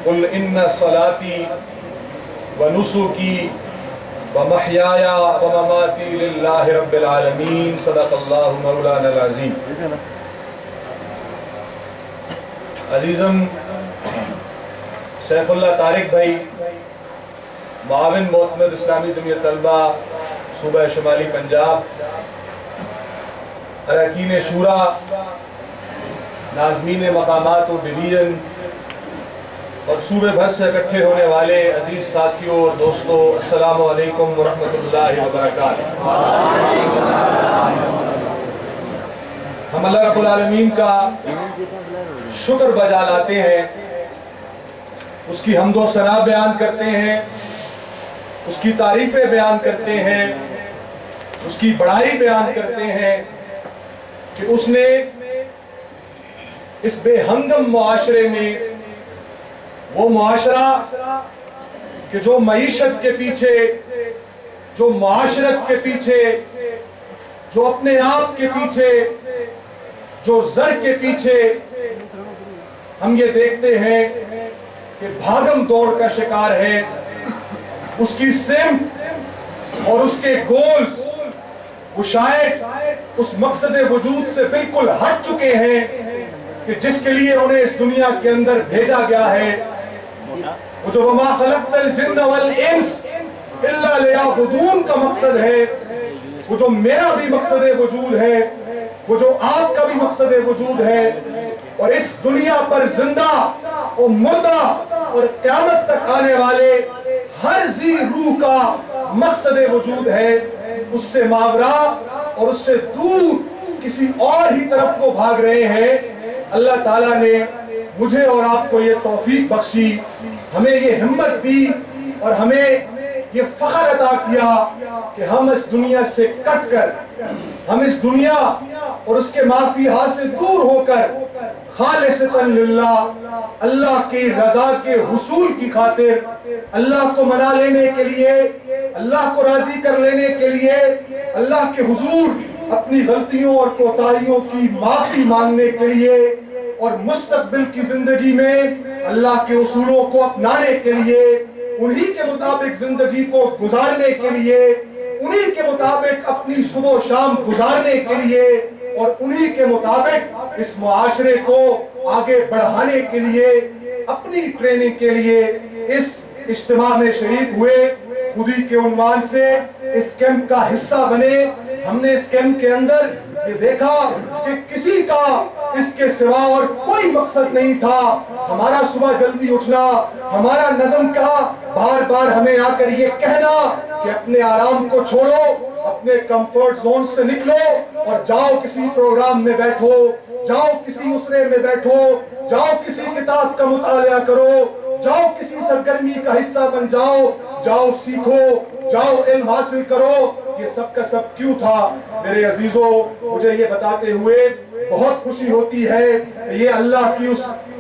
قل ان صلاتی و نسکی و محیایا و مماتی للہ رب العالمین صدق اللہ مولانا العظیم۔ عزیزم سیف اللہ طارق بھائی، معاون معتمد اسلامی جمعیت طلبہ صوبہ شمالی پنجاب، اراکین شورا، ناظمین مقامات و ڈویژن اور صوبے بھر سے اکٹھے ہونے والے عزیز ساتھیوں اور دوستوں، السلام علیکم ورحمۃ اللہ وبرکاتہ۔ ہم اللہ رب العالمین کا شکر بجا لاتے ہیں، اس کی حمد و ثنا بیان کرتے ہیں، اس کی تعریفیں بیان کرتے ہیں، اس کی بڑائی بیان کرتے ہیں کہ اس نے اس بے ہمدم معاشرے میں، وہ معاشرہ کہ جو معیشت کے پیچھے، جو معاشرت کے پیچھے، جو اپنے آپ کے پیچھے، جو زر کے پیچھے، ہم یہ دیکھتے ہیں کہ بھاگم دوڑ کا شکار ہے، اس کی سمت اور اس کے گولز وہ شاید اس مقصد وجود سے بالکل ہٹ چکے ہیں کہ جس کے لیے انہیں اس دنیا کے اندر بھیجا گیا ہے۔ وہ جو وَمَا خَلَقْتَ الْجِنَّ وَالْإِنسَ إِلَّا لِيَعْبُدُونَ کا مقصد ہے، وہ جو میرا بھی مقصد وجود ہے، وہ جو آپ کا بھی مقصد وجود ہے، اور اس دنیا پر زندہ اور مردہ اور قیامت تک آنے والے ہر ذی روح کا مقصد وجود ہے، اس سے ماورا اور اس سے دور کسی اور ہی طرف کو بھاگ رہے ہیں۔ اللہ تعالیٰ نے مجھے اور آپ کو یہ توفیق بخشی، ہمیں یہ ہمت دی اور ہمیں یہ فخر عطا کیا کہ ہم اس دنیا سے کٹ کر، ہم اس دنیا اور اس کے مافیہات سے دور ہو کر خالصتاً للہ، اللہ کی رضا کے حصول کی خاطر، اللہ کو منا لینے کے لیے، اللہ کو راضی کر لینے کے لیے، اللہ کے حضور اپنی غلطیوں اور کوتاہیوں کی معافی مانگنے کے لیے، اور مستقبل کی زندگی میں اللہ کے اصولوں کو اپنانے کے لیے، انہی کے مطابق زندگی کو گزارنے کے لیے، انہی کے مطابق اپنی صبح و شام گزارنے کے لیے، اور انہی کے مطابق اس معاشرے کو آگے بڑھانے کے لیے، اپنی ٹریننگ کے لیے اس اجتماع میں شریک ہوئے۔ خودی کے عنوان سے اس کیمپ کا حصہ بنے۔ ہم نے اس کیمپ کے اندر یہ دیکھا کہ کسی کا اس کے سوا اور کوئی مقصد نہیں تھا۔ ہمارا صبح جلدی اٹھنا، ہمارا نظم کا بار بار ہمیں آ کر یہ کہنا کہ اپنے آرام کو چھوڑو، اپنے کمفرٹ زون سے نکلو اور جاؤ کسی پروگرام میں بیٹھو، جاؤ کسی اسرے میں بیٹھو، جاؤ کسی کتاب کا مطالعہ کرو، جاؤ کسی سرگرمی کا حصہ بن جاؤ، جاؤ سیکھو، جاؤ علم حاصل کرو۔ یہ سب کا سب کیوں تھا؟ میرے عزیزوں، مجھے یہ بتاتے ہوئے بہت خوشی ہوتی ہے کہ یہ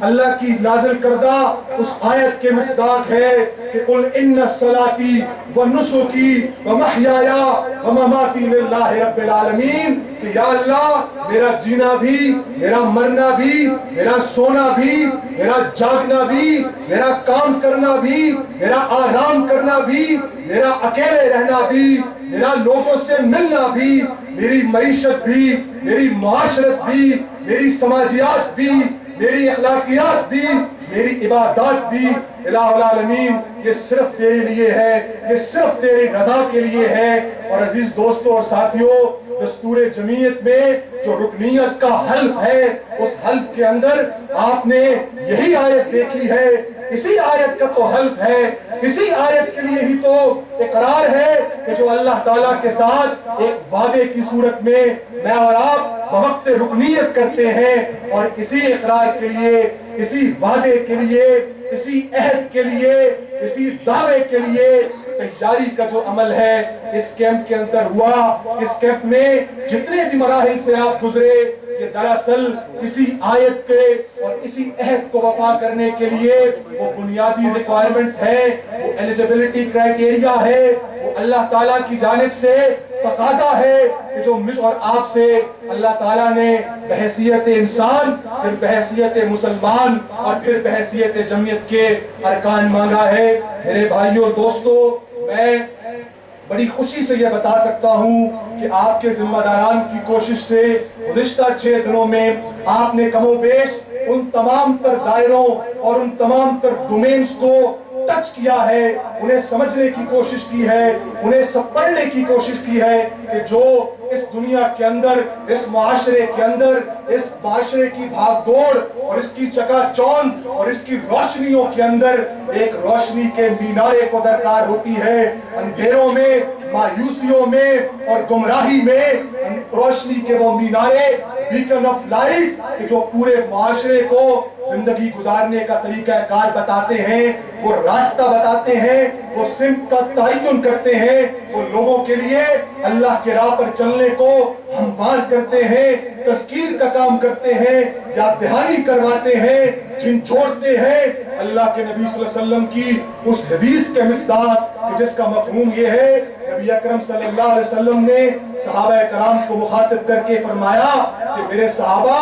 اللہ کی نازل کردہ اس آیت کے مصداق ہے کہ قل ان صلاتی و نسکی و محیایا و مماتی للہ رب العالمین، کہ یا اللہ میرا جینا بھی، میرا مرنا بھی، میرا سونا بھی، میرا جاگنا بھی، میرا کام کرنا بھی، میرا آرام کرنا بھی، میرا اکیلے رہنا بھی، میرا لوگوں سے ملنا بھی، میری معیشت بھی، میری معاشرت بھی، میری سماجیات بھی، میری اخلاقیات بھی، میری عبادات بھی، الہ العالمین یہ صرف تیرے لیے ہے، یہ صرف تیری رضا کے لیے ہے۔ اور عزیز دوستوں اور ساتھیوں، دستور جمعیت میں جو رکنیت کا حلف ہے، اس حلف کے اندر آپ نے یہی آیت دیکھی ہے، اسی آیت کا تو حلف ہے، اسی آیت کے لیے ہی تو اقرار ہے کہ جو اللہ تعالیٰ کے ساتھ ایک وعدے کی صورت میں میں اور آپ بوقت رکنیت کرتے ہیں، اور اسی اقرار کے لیے، اسی وعدے کے لیے، اسی عہد کے لیے، اسی دعوے کے لیے تیاری کا جو عمل ہے اس کیمپ کے اندر ہوا۔ اس کیمپ میں جتنے بھی مراحل سے آپ گزرے، یہ دراصل اسی آیت کے اور اسی عہد کو وفا کرنے کے لیے وہ بنیادی ریکوائرمنٹس ہیں، وہ ایلیجیبلٹی کرائیٹیریا ہے، وہ اللہ تعالیٰ کی جانب سے تقاضا ہے کہ جو مجھ اور آپ سے اللہ تعالیٰ نے بحیثیت انسان، پھر بحیثیت مسلمان اور پھر بحیثیت جمعیت کے ارکان مانگا ہے۔ میرے بھائیوں اور دوستو، میں بڑی خوشی سے یہ بتا سکتا ہوں کہ آپ کے ذمہ داران کی کوشش سے گزشتہ 6 دنوں میں آپ نے کم و بیش ان تمام تر دائروں اور ان تمام تر ڈومینز کو ٹچ کیا ہے، انہیں سمجھنے کی کوشش کی ہے، انہیں سب پڑھنے کی کوشش کی ہے کہ جو اس دنیا کے اندر، اس معاشرے کے اندر، اس معاشرے کی بھاگ دوڑ اور اس کی چکا چوند اور اس کی روشنیوں کے اندر ایک روشنی کے مینارے کو درکار ہوتی ہے۔ اندھیروں میں، مایوسیوں میں اور گمراہی میں روشنی کے وہ مینارے، بیکن آف لائٹس، کہ جو پورے معاشرے کو زندگی گزارنے کا طریقہ کار بتاتے ہیں، وہ راستہ بتاتے ہیں، وہ سمت کا تعین کرتے ہیں، وہ لوگوں کے لیے اللہ کے راہ پر چلنے کو ہموار کرتے ہیں، تذکیر کا کام کرتے ہیں، یاد دہانی کرواتے ہیں، جھنجھوڑتے ہیں اللہ کے نبی صلی اللہ علیہ وسلم کی اس حدیث کے مصداق کہ جس کا مفہوم یہ ہے، نبی اکرم صلی اللہ علیہ وسلم نے صحابہ کرام کو مخاطب کر کے فرمایا کہ میرے صحابہ،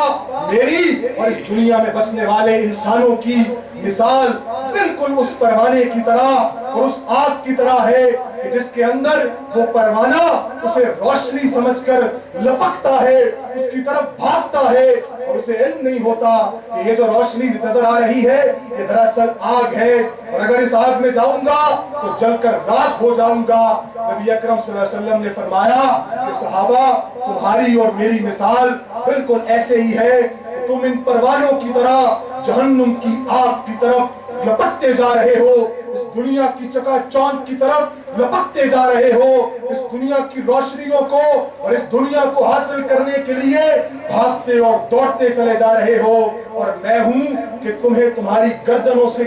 میری اور اس دنیا میں بسنے والے انسانوں کی مثال بالکل اس پروانے کی طرح اور اس آگ کی طرح ہے کہ جس کے اندر وہ پروانہ اسے روشنی سمجھ کر لپکتا ہے، اس کی طرف بھاگتا ہے اور اسے علم نہیں ہوتا کہ یہ جو روشنی نظر آ رہی ہے یہ دراصل آگ ہے، اور اگر اس آگ میں جاؤں گا تو جل کر راکھ ہو جاؤں گا۔ نبی اکرم صلی اللہ علیہ وسلم نے فرمایا کہ صحابہ، تمہاری اور میری مثال بالکل ایسے ہی ہے کہ تم ان پروانوں کی طرح جہنم کی آگ کی طرف لپکتے جا رہے ہو، اس دنیا کی چکا چوند کی طرف لپکتے جا رہے ہو، اس دنیا کی روشنیوں کو اور اس دنیا کو حاصل کرنے کے لیے بھاگتے اور دوڑتے چلے جا رہے ہو، اور میں ہوں کہ تمہیں تمہاری گردنوں سے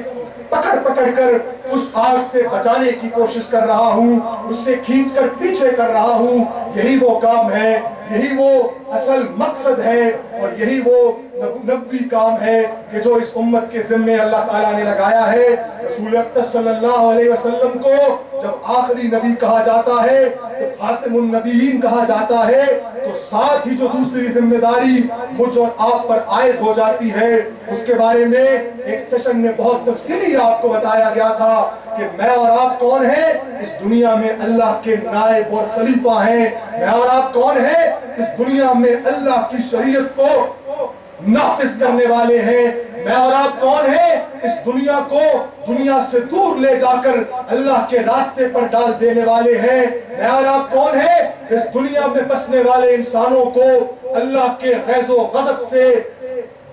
پکڑ کر اس آگ سے بچانے کی کوشش کر رہا ہوں، اس سے کھینچ کر پیچھے کر رہا ہوں۔ یہی وہ کام ہے، یہی وہ اصل مقصد ہے، اور یہی وہ نبوی کام ہے کہ جو اس امت کے ذمے اللہ تعالیٰ نے لگایا ہے۔ رسول اکرم صلی اللہ علیہ وسلم کو جب آخری نبی کہا جاتا ہے، تو خاتم النبیین کہا جاتا ہے، تو ساتھ ہی جو دوسری ذمہ داری مجھ اور آپ پر عائد ہو جاتی ہے، اس کے بارے میں ایک سیشن میں بہت تفصیلی آپ کو بتایا گیا تھا کہ میں اور آپ کون ہیں؟ اس دنیا میں اللہ کے نائب اور خلیفہ ہیں۔ میں اور آپ کون ہیں؟ اس دنیا میں اللہ کی شریعت کو نافذ کرنے والے ہیں۔ میں اور آپ کون ہیں؟ اس دنیا کو دنیا سے دور لے جا کر اللہ کے راستے پر ڈال دینے والے ہیں۔ میں اور آپ کون ہیں؟ اس دنیا میں بسنے والے انسانوں کو اللہ کے غیظ و غضب سے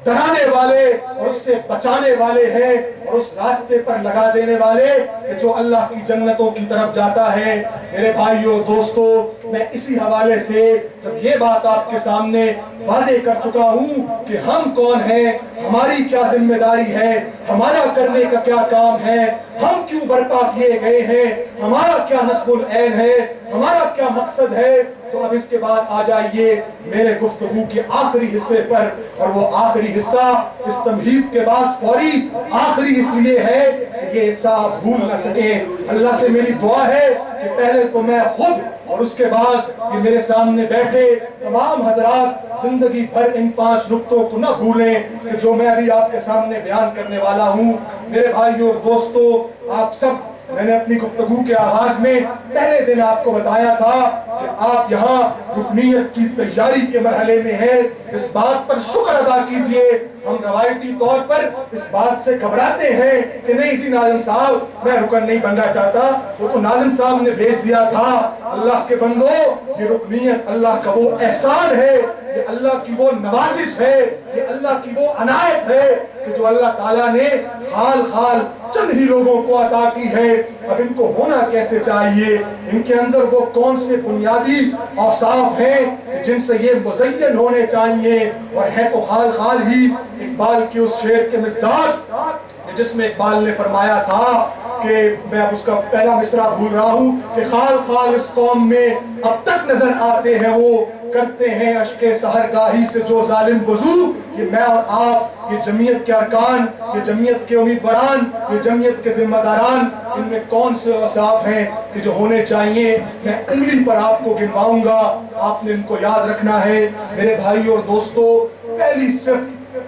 ڈرانے والے اور اس سے بچانے والے ہیں، اور اس راستے پر لگا دینے والے کہ جو اللہ کی جنتوں کی طرف جاتا ہے۔ میرے بھائیوں دوستو، میں اسی حوالے سے جب یہ بات آپ کے سامنے واضح کر چکا ہوں کہ ہم کون ہیں، ہماری کیا ذمہ داری ہے، ہمارا کرنے کا کیا کام ہے، ہم کیوں برپا کیے گئے ہیں، ہمارا کیا نصب العین ہے، ہمارا کیا مقصد ہے، تو اب اس کے بعد آ جائیے میرے گفتگو کے آخری حصے پر، اور وہ آخری حصہ اس تمہید کے بعد فوری آخری اس لیے ہے کہ یہ حصہ آپ بھول نہ سکیں۔ اللہ سے میری دعا ہے کہ پہلے تو میں خود اور اس کے بعد کہ میرے سامنے بیٹھے تمام حضرات زندگی بھر ان 5 نقطوں کو نہ بھولیں کہ جو میں ابھی آپ کے سامنے بیان کرنے والا ہوں۔ میرے بھائیوں اور دوستو، آپ سب، میں نے اپنی گفتگو کے آغاز میں پہلے دن آپ کو بتایا تھا کہ آپ یہاں رکنیت کی تیاری کے مرحلے میں ہیں، اس بات پر شکر ادا کیجئے۔ ہم روایتی طور پر اس بات سے گھبراتے ہیں کہ نہیں جی ناظم صاحب میں رکن نہیں بننا چاہتا، وہ تو ناظم صاحب نے بھیج دیا تھا۔ اللہ کے بندو، یہ رکنیت اللہ کا وہ احسان ہے، یہ اللہ کی وہ نوازش ہے، یہ اللہ کی وہ عنایت ہے کہ جو اللہ تعالیٰ نے خال خال چند ہی لوگوں کو عطا کی ہے۔ اب ان کو ہونا کیسے چاہیے؟ ان کے اندر وہ کون سے بنیادی اوصاف ہیں جن سے یہ مزین ہونے چاہیے؟ اور ہے تو خال خال ہی اقبال کی اس شعر کے مصداق جس میں اقبال نے فرمایا تھا کہ میں اب اس کا پہلا مصرع بھول رہا ہوں کہ خال خال اس قوم میں اب تک نظر آتے ہیں وہ، کرتے ہیں اشک سحرگاہی سے جو ظالم وضو۔ یہ میں اور آپ، یہ جمعیت کے ارکان، یہ جمعیت کے امیدواران، یہ جمعیت کے ذمہ داران، ان میں کون سے اوصاف ہیں کہ جو ہونے چاہیے، میں انگلی پر آپ کو گنواؤں گا، آپ نے ان کو یاد رکھنا ہے میرے بھائی اور دوستو۔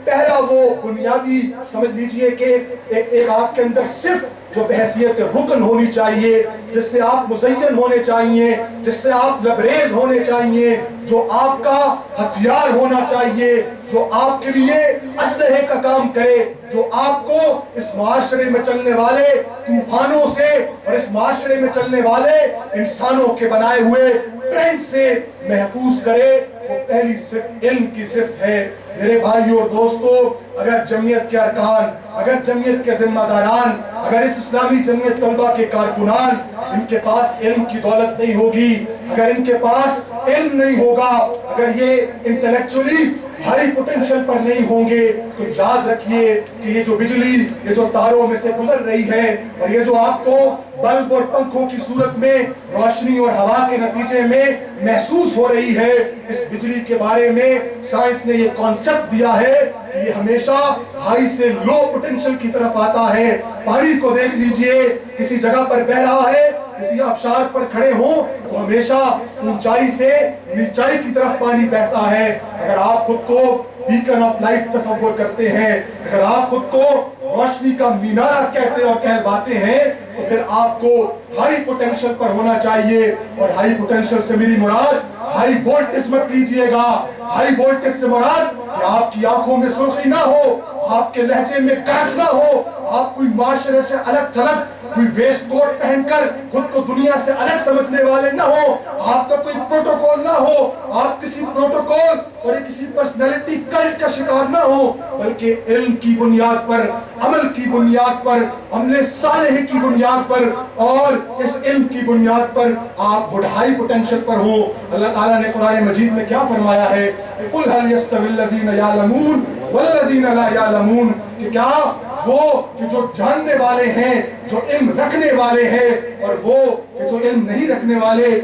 پہلا وہ بنیادی سمجھ لیجئے کہ ایک آپ کے اندر صرف جو بحیثیت رکن ہونی چاہیے، جس سے آپ مزین ہونے چاہیے، جس سے آپ لبریز ہونے چاہیے، جو آپ کا ہتھیار ہونا چاہیے، جو آپ کے لیے اسلحے کا کام کرے، جو آپ کو اس معاشرے میں چلنے والے طوفانوں سے اور اس معاشرے میں چلنے والے انسانوں کے بنائے ہوئے ٹرینڈ سے محفوظ کرے، وہ پہلی صفت علم کی صفت ہے۔ میرے بھائیو اور دوستو، اگر جمعیت کے ارکان، اگر جمعیت کے ذمہ داران، اگر اس اسلامی جمعیت طلبہ کے کارکنان، ان کے پاس علم کی دولت نہیں ہوگی، اگر ان کے پاس علم نہیں ہوگا، اگر یہ انٹلیکچولی ہائی پوٹینشل پر نہیں ہوں گے، تو یاد رکھیے کہ یہ جو بجلی یہ جو تاروں میں سے گزر رہی ہے، اور یہ جو آپ کو بلب اور پنکھوں کی صورت میں روشنی اور ہوا کے نتیجے میں محسوس ہو رہی ہے، اس بجلی کے بارے میں سائنس نے یہ کانسیپٹ دیا ہے کہ یہ ہمیشہ ہائی سے لو پوٹینشل کی طرف آتا ہے۔ پانی کو دیکھ لیجئے، کسی جگہ پر بہ رہا ہے، کسی آبشار پر کھڑے ہوں تو ہمیشہ اونچائی سے نیچائی کی طرف پانی بہتا ہے۔ اگر آپ خود کو بیکن آف لائٹ تصور کرتے ہیں، اگر آپ خود کو روشنی کا مینارہ کہتے اور کہلواتے ہیں، تو پھر آپ کو ہائی پوٹینشل پر ہونا چاہیے۔ اور ہائی پوٹینشل سے میری مراد ہائی وولٹیج مت لیجئے گا۔ ہائی وولٹیج سے مراد کہ آپ کی آنکھوں میں سرخی نہ ہو، آپ کے لہجے میں گرج نہ ہو، آپ کوئی معاشرے سے الگ تھلگ کوئی ویسٹ کوٹ پہن کر خود کو دنیا سے الگ سمجھنے والے نہ ہو، آپ کا کوئی پروٹوکول نہ ہو، آپ کسی پروٹوکول اور کسی پرسنالٹی کلٹ کا شکار نہ ہو، بلکہ علم کی بنیاد پر، عمل کی بنیاد پر، عمل صالح کی بنیاد پر، اور اس علم کی بنیاد پر آپ ہائی پوٹینشل پر ہو۔ اللہ تعالیٰ نے قرآن مجید میں کیا فرمایا ہے؟ قُلْ هَلْ يَسْتَوِي الَّذِينَ يَعْلَمُونَ وَالَّذِينَ لَا يَعْلَمُونَ، کہ کیا وہ کہ جو جاننے والے ہیں، جو علم رکھنے والے ہیں، اور وہ کہ جو علم نہیں رکھنے والے،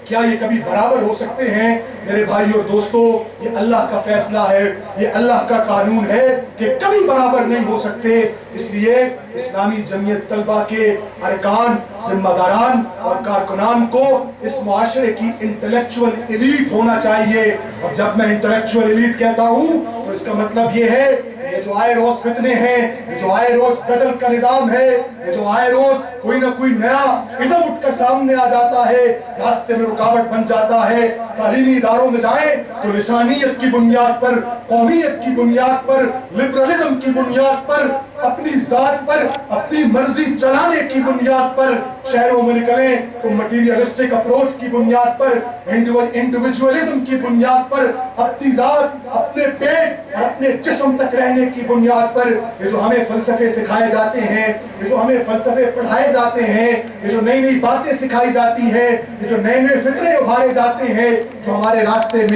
کیا یہ کبھی برابر ہو سکتے ہیں؟ میرے بھائی اور دوستو، یہ اللہ کا فیصلہ ہے، یہ اللہ کا قانون ہے کہ کبھی برابر نہیں ہو سکتے۔ اس لیے اسلامی جمعیت طلبہ کے ارکان، ذمہ داران اور کارکنان کو اس معاشرے کی انٹلیکچول ایلیٹ ہونا چاہیے۔ اور جب میں انٹلیکچول ایلیٹ کہتا ہوں تو اس کا مطلب یہ ہے یہ جو آئے روز فتنے ہیں، یہ جو آئے روز دجل کا نظام ہے، یہ جو آئے روز کوئی نہ کوئی نیا ازم اٹھ کر سامنے آ جاتا ہے، راستے میں رکاوٹ بن جاتا ہے۔ تعلیمی اداروں میں جائیں تو لسانیت کی بنیاد پر، قومیت کی بنیاد پر، لبرلزم کی بنیاد پر، اپنی ذات پر اپنی مرضی چلانے کی بنیاد پر، شہروں میں نکلیں تو مٹیریلسٹک اپروچ کی بنیاد پر، انڈیویجولزم کی بنیاد پر، اپنی ذات، اپنے پیٹ اور اپنے جسم تک رہنے کی بنیاد پر، یہ جو ہمیں فلسفے سکھائے جاتے ہیں، یہ جو ہمیں فلسفے پڑھائے جاتے ہیں، یہ جو نئی نئی باتیں سکھائی جاتی ہیں، یہ جو نئے نئے فکرے ابھارے جاتے ہیں، جو ہمارے راستے میں